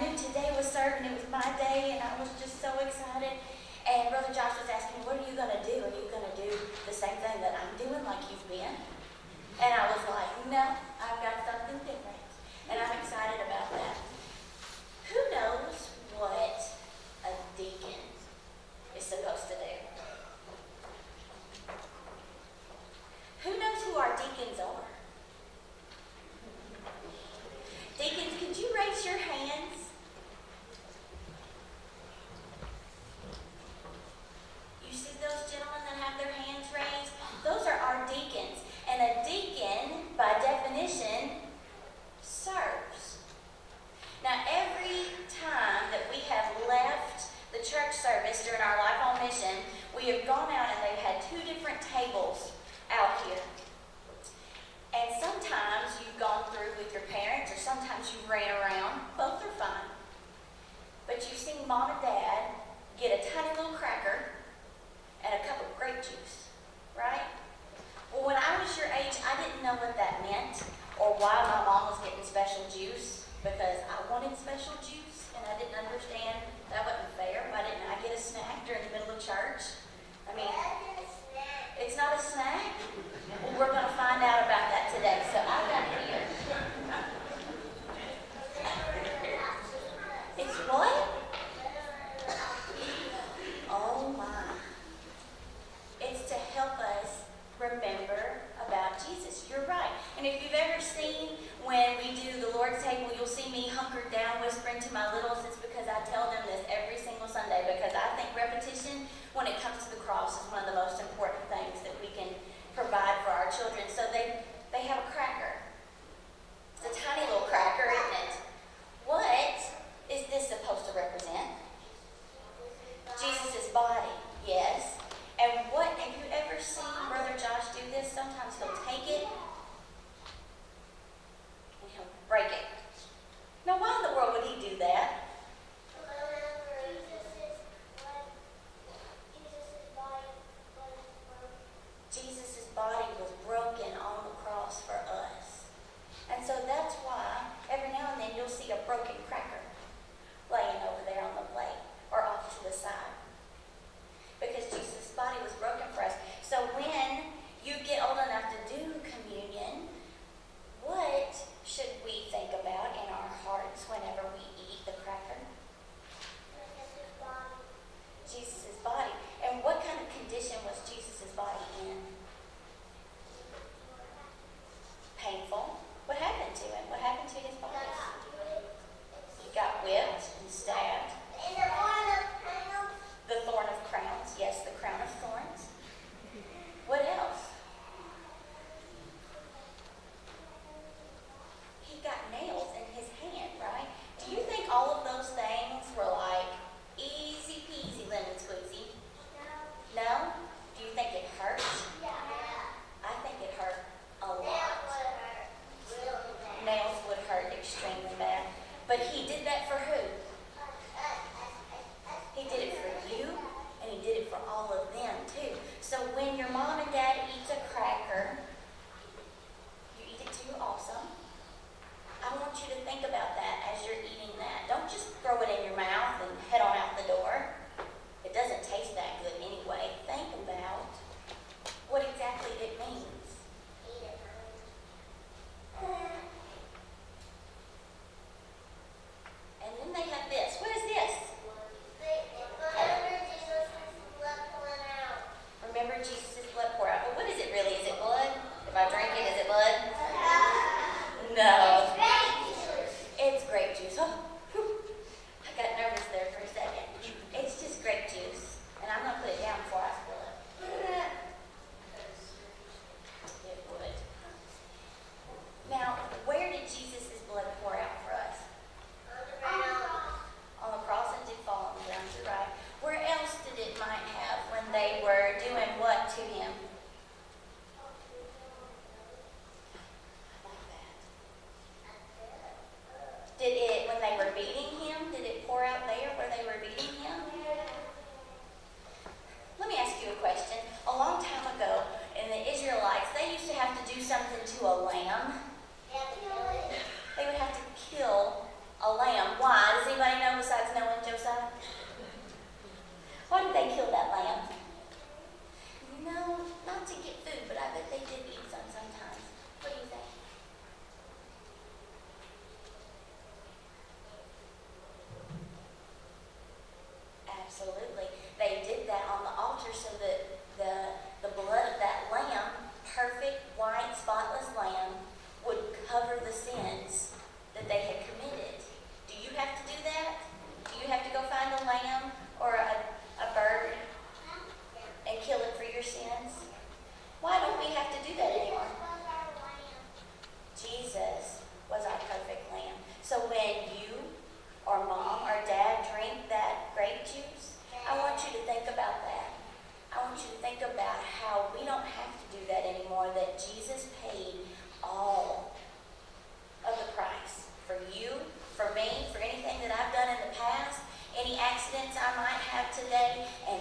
knew today was serving. It was my day, and I was just so excited. And Brother Josh was asking me, what are you going to do? Are you going to do the same thing that I'm doing like you've been? And I was like, no, I've got something different. And I'm excited about that. Who knows what a deacon is supposed to do? Who knows who our deacons are? Deacons, could you raise your hands? You see those gentlemen that have their hands raised? Those are our deacons. And a deacon, by definition, serves. Now, every time that we have left the church service during our Life on Mission, we have gone out and they've had 2 different tables out here. And sometimes you've gone through with your parents, or sometimes you ran around. Both are fine. But you've seen Mom and Dad get a tiny little cracker and a cup of grape juice, right? Well, when I was your age, I didn't know what that meant or why my mom was getting special juice, because I wanted special juice and I didn't understand that wasn't fair. Why didn't I get a snack during the middle of church? I mean, it's not a snack? Well, we're going to find out about that today. So I've got here. It's what? Oh my. It's to help us remember about Jesus. You're right. And if you've ever seen when we do the Lord's table, you'll see me hunkered down whispering to my littles. It's because I tell them this every single Sunday, because I think repetition when it comes to the cross is one of the most important things that we can provide for our children. So they have a cracker. It's a tiny little cracker, isn't it? What is this supposed to represent? Jesus' body, yes. And what, have you ever seen Brother Josh do this? Sometimes he'll take it and he'll break it. Now, why in the world would he do that? Jesus' body was broken on the cross for us. And so that's why every now and then you'll see a broken cracker laying over there on the plate or off to the side. Because Jesus' body was broken for us. So when you get old enough to do communion, what should we think about in our hearts whenever we eat the cracker? Jesus' body. And what kind of condition was Jesus' body in? Painful. What happened to him? What happened to his body? He got whipped and stabbed. The thorn of crowns. Yes, the crown of thorns. What else? He got nails in his hand, right? Do you think all of those things were like easy peasy lemon squeezy? No? Do you think it hurt? I think it hurt a lot. Nails would hurt extremely bad. But he did that for who? He did it for you, and he did it for all of them too. So when your mom and dad eats a cracker, you eat it too also. I want you to think about that as you're eating that. Don't just throw it in your mouth and head on out the door. It doesn't taste that good anyway. Think about what exactly it means. And then they have this. What is this? Remember Jesus' blood pour out. But what is it really? Is it blood? If I drink it, is it blood? No. It's grape juice. Oh. accidents I might have today, and